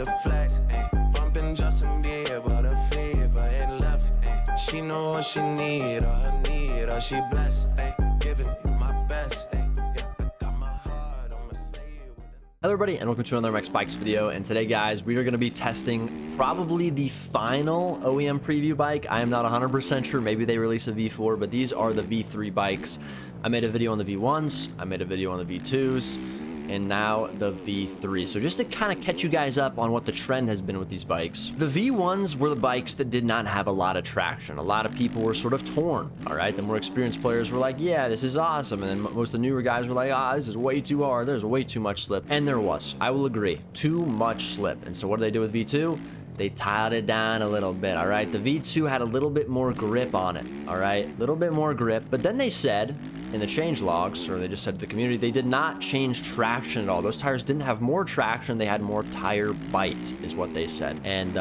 the flex, bumping Justin Bieber, the fever, head left, she know what she need, or she blessed, giving you my best, yeah, I got my heart on my sleeve. Hello everybody and welcome to another Oem Bikes video, and today guys we are going to be testing probably the final OEM preview bike. I am not 100% sure, maybe they release a V4, but these are the V3 bikes. I made a video on the V1s, I made a video on the V2s, and now the V3. So just to kind of catch you guys up on what the trend has been with these bikes. The V1s were the bikes that did not have a lot of traction. A lot of people were sort of torn, all right? The more experienced players were like, yeah, this is awesome. And then most of the newer guys were like, ah, this is way too hard. There's way too much slip. And there was. I will agree. Too much slip. And so what do they do with V2? They tiled it down a little bit, all right? The V2 had a little bit more grip on it, all right? A little bit more grip. But then they said in the change logs, or they just said to the community, they did not change traction at all. Those tires didn't have more traction, they had more tire bite, is what they said. And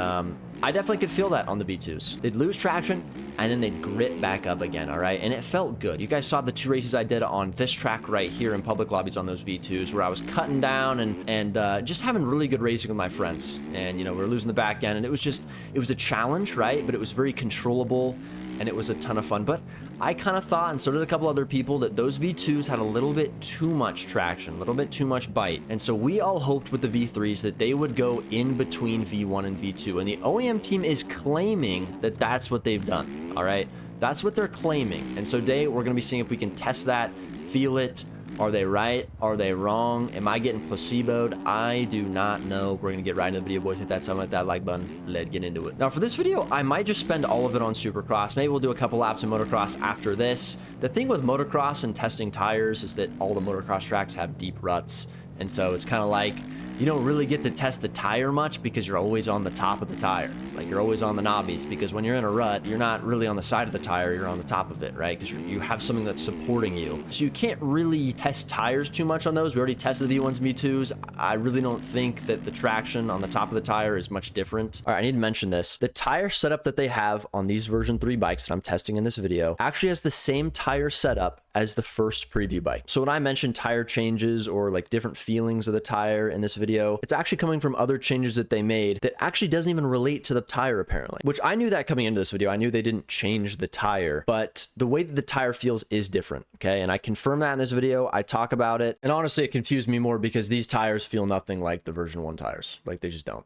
I definitely could feel that on the V2s. They'd lose traction, and then they'd grit back up again, all right? And it felt good. You guys saw the two races I did on this track right here in public lobbies on those V2s, where I was cutting down and just having really good racing with my friends. And, you know, we were losing the back end, and it was a challenge, right? But it was very controllable, and it was a ton of fun. But I kind of thought, and so did a couple other people, that those V2s had a little bit too much traction, a little bit too much bite. And so we all hoped with the V3s that they would go in between V1 and V2. And the OEM team is claiming that that's what they've done, all right? That's what they're claiming. And so today we're going to be seeing if we can test that, feel it. Are they right? Are they wrong? Am I getting placeboed? I do not know. We're going to get right into the video, boys. Hit that comment, that like button. Let's get into it. Now, for this video, I might just spend all of it on Supercross. Maybe we'll do a couple laps in motocross after this. The thing with motocross and testing tires is that all the motocross tracks have deep ruts. And so it's kind of like you don't really get to test the tire much because you're always on the top of the tire. Like you're always on the knobbies, because when you're in a rut, you're not really on the side of the tire, you're on the top of it, right? Because you have something that's supporting you. So you can't really test tires too much on those. We already tested the V1s and V2s. I really don't think that the traction on the top of the tire is much different. All right, I need to mention this. The tire setup that they have on these version 3 bikes that I'm testing in this video actually has the same tire setup as the first preview bike. So when I mentioned tire changes or like different feelings of the tire in this video, it's actually coming from other changes that they made that actually doesn't even relate to the tire apparently, which I knew that coming into this video. I knew they didn't change the tire, but the way that the tire feels is different, okay? And I confirm that in this video. I talk about it, and honestly, it confused me more because these tires feel nothing like the version 1 tires. Like they just don't.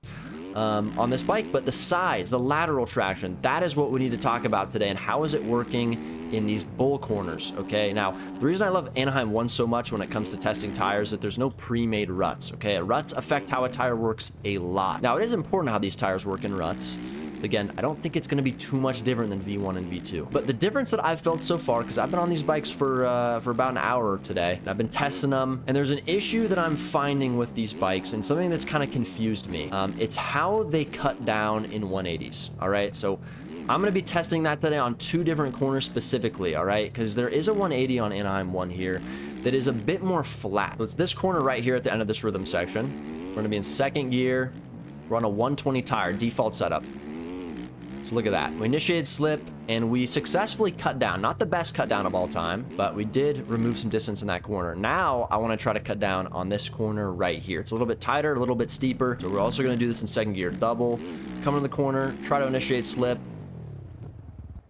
On this bike, but the sides, the lateral traction, that is what we need to talk about today, and how is it working in these bull corners, okay? Now, the reason I love Anaheim 1 so much when it comes to testing tires is that there's no pre-made ruts, okay? Ruts affect how a tire works a lot. Now, it is important how these tires work in ruts. Again, I don't think it's going to be too much different than V1 and V2. But the difference that I've felt so far, because I've been on these bikes for about an hour today, and I've been testing them, and there's an issue that I'm finding with these bikes, and something that's kind of confused me. It's how they cut down in 180s, all right? So I'm going to be testing that today on 2 different corners specifically, all right? Because there is a 180 on Anaheim 1 here that is a bit more flat. So it's this corner right here at the end of this rhythm section. We're going to be in 2nd gear. We're on a 120 tire, default setup. So look at that. We initiated slip, and we successfully cut down. Not the best cut down of all time, but we did remove some distance in that corner. Now, I want to try to cut down on this corner right here. It's a little bit tighter, a little bit steeper. So we're also going to do this in 2nd gear. Double, come in the corner, try to initiate slip.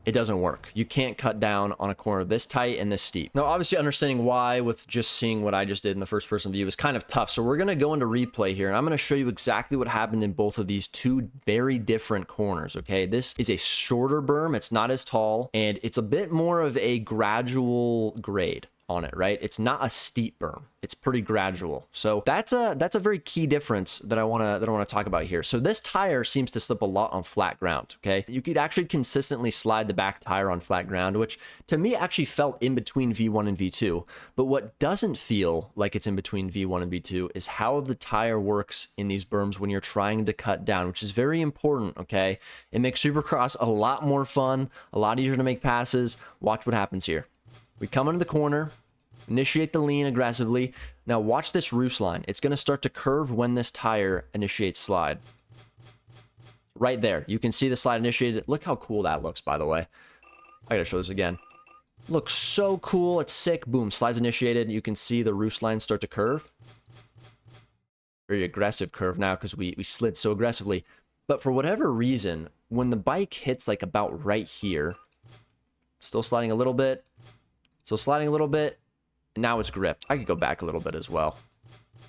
It doesn't work. You can't cut down on a corner this tight and this steep. Now, obviously understanding why with just seeing what I just did in the first person view is kind of tough. So we're going to go into replay here, and I'm going to show you exactly what happened in both of these 2 very different corners, okay? This is a shorter berm. It's not as tall, and it's a bit more of a gradual grade on it, right? It's not a steep berm. It's pretty gradual. So that's a very key difference that I want to talk about here. So this tire seems to slip a lot on flat ground, okay? You could actually consistently slide the back tire on flat ground, which to me actually felt in between V1 and V2. But what doesn't feel like it's in between V1 and V2 is how the tire works in these berms when you're trying to cut down, which is very important, okay? It makes Supercross a lot more fun, a lot easier to make passes. Watch what happens here. We come into the corner, initiate the lean aggressively. Now watch this roost line. It's going to start to curve when this tire initiates slide. Right there. You can see the slide initiated. Look how cool that looks, by the way. I got to show this again. Looks so cool. It's sick. Boom. Slides initiated. You can see the roost line start to curve. very aggressive curve now because we slid so aggressively. But for whatever reason, when the bike hits like about right here, still sliding a little bit, still sliding a little bit, and now it's gripped. I could go back a little bit as well.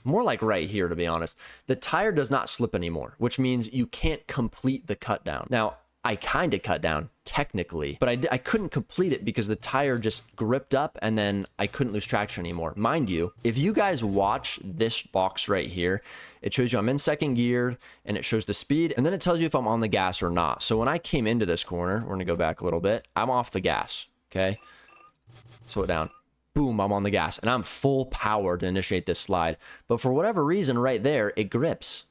More like right here, to be honest. The tire does not slip anymore, which means you can't complete the cut down. Now, I kind of cut down technically, but I couldn't complete it because the tire just gripped up and then I couldn't lose traction anymore. Mind you, if you guys watch this box right here, it shows you I'm in second gear and it shows the speed and then it tells you if I'm on the gas or not. So when I came into this corner, we're gonna go back a little bit, I'm off the gas, okay? Slow it down. Boom, I'm on the gas and I'm full power to initiate this slide. But for whatever reason right there, it grips.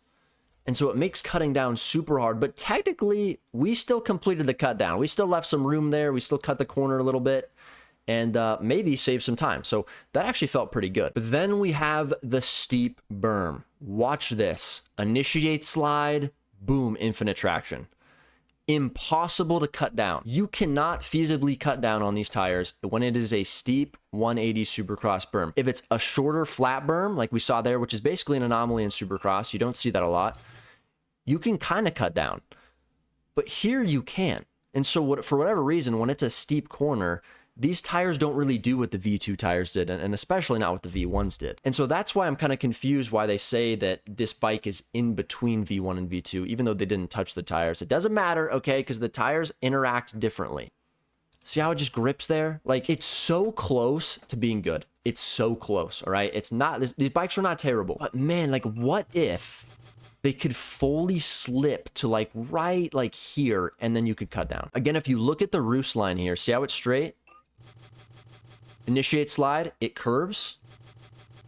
And so it makes cutting down super hard, but technically we still completed the cut down. We still left some room there. We still cut the corner a little bit and maybe save some time. So that actually felt pretty good. But then we have the steep berm. Watch this. Initiate slide, boom, infinite traction. Impossible to cut down. You cannot feasibly cut down on these tires when it is a steep 180 Supercross berm. If it's a shorter flat berm, like we saw there, which is basically an anomaly in Supercross, you don't see that a lot, you can kind of cut down. But here you can't. And so for whatever reason, when it's a steep corner, these tires don't really do what the V2 tires did, and especially not what the V1s did. And so that's why I'm kind of confused why they say that this bike is in between V1 and V2, even though they didn't touch the tires. It doesn't matter, okay, because the tires interact differently. See how it just grips there? Like, it's so close to being good. It's so close, all right? It's not, these bikes are not terrible. But man, like, what if they could fully slip to like right like here, and then you could cut down? Again, if you look at the roost line here, see how it's straight? Initiate slide, it curves.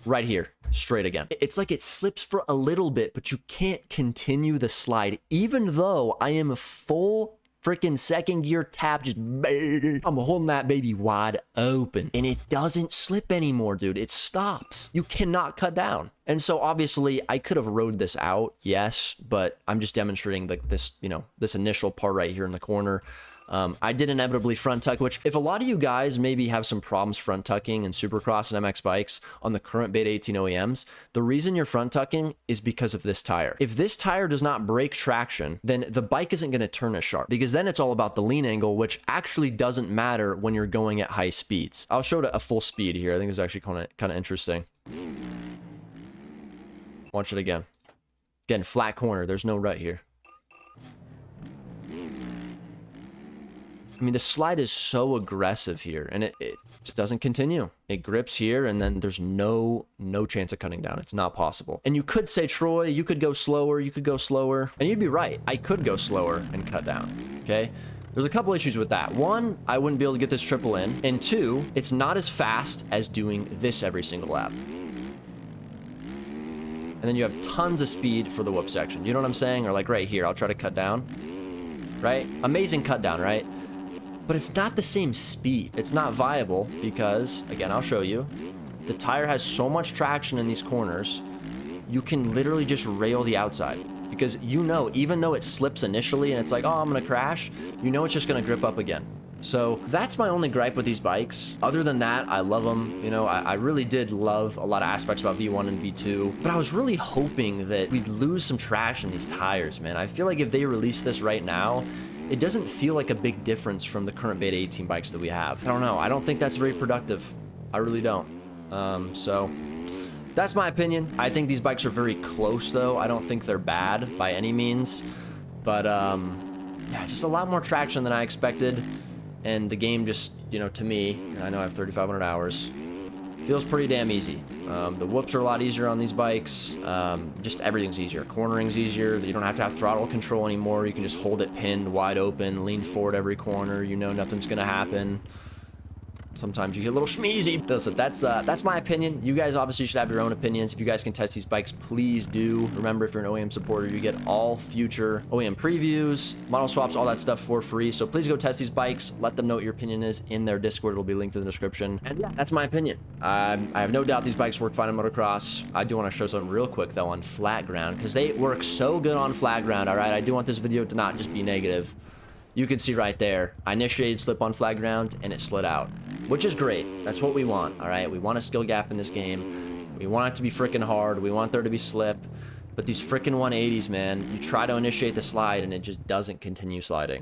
Right here, straight again. It's like it slips for a little bit, but you can't continue the slide, even though I am a full freaking second gear tap, just I'm holding that baby wide open and it doesn't slip anymore, dude. It stops. You cannot cut down. And so obviously I could have rode this out, yes, but I'm just demonstrating this, you know, this initial part right here in the corner. I did inevitably front tuck, which if a lot of you guys maybe have some problems front tucking in Supercross and MX bikes on the current Beta 18 OEMs, the reason you're front tucking is because of this tire. If this tire does not break traction, then the bike isn't going to turn as sharp, because then it's all about the lean angle, which actually doesn't matter when you're going at high speeds. I'll show it at full speed here. I think it's actually kind of interesting. Watch it again. Again, flat corner. There's no rut here. I mean, the slide is so aggressive here, and it just doesn't continue. It grips here, and then there's no chance of cutting down. It's not possible. And you could say, Troy, you could go slower, you could go slower. And you'd be right. I could go slower and cut down, okay? There's a couple issues with that. One, I wouldn't be able to get this triple in. And two, it's not as fast as doing this every single lap. And then you have tons of speed for the whoop section. You know what I'm saying? Or like right here, I'll try to cut down, right? Amazing cut down, right? But it's not the same speed. It's not viable because, again, I'll show you. The tire has so much traction in these corners, you can literally just rail the outside. Because you know, even though it slips initially and it's like, oh, I'm gonna crash, you know it's just gonna grip up again. So that's my only gripe with these bikes. Other than that, I love them. You know, I really did love a lot of aspects about V1 and V2, but I was really hoping that we'd lose some traction in these tires, man. I feel like if they release this right now, it doesn't feel like a big difference from the current Beta 18 bikes that we have. I don't know. I don't think that's very productive. I really don't. So that's my opinion. I think these bikes are very close, though. I don't think they're bad by any means. But, yeah, just a lot more traction than I expected. And the game just, you know, to me, and I know I have 3,500 hours, feels pretty damn easy. The whoops are a lot easier on these bikes. Just everything's easier. Cornering's easier. You don't have to have throttle control anymore. You can just hold it pinned wide open, lean forward every corner. You know nothing's gonna happen. Sometimes you get a little schmeezy. Listen, that's my opinion. You guys obviously should have your own opinions. If you guys can test these bikes, please do. Remember, if you're an OEM supporter, you get all future OEM previews, model swaps, all that stuff for free. So please go test these bikes. Let them know what your opinion is in their Discord. It'll be linked in the description. And yeah, that's my opinion. I have no doubt these bikes work fine in motocross. I do want to show something real quick, though, on flat ground, because they work so good on flat ground, all right? I do want this video to not just be negative. You can see right there, I initiated slip on flat ground and it slid out, which is great. That's what we want, all right? We want a skill gap in this game. We want it to be freaking hard. We want there to be slip. But these freaking 180s, man, you try to initiate the slide and it just doesn't continue sliding.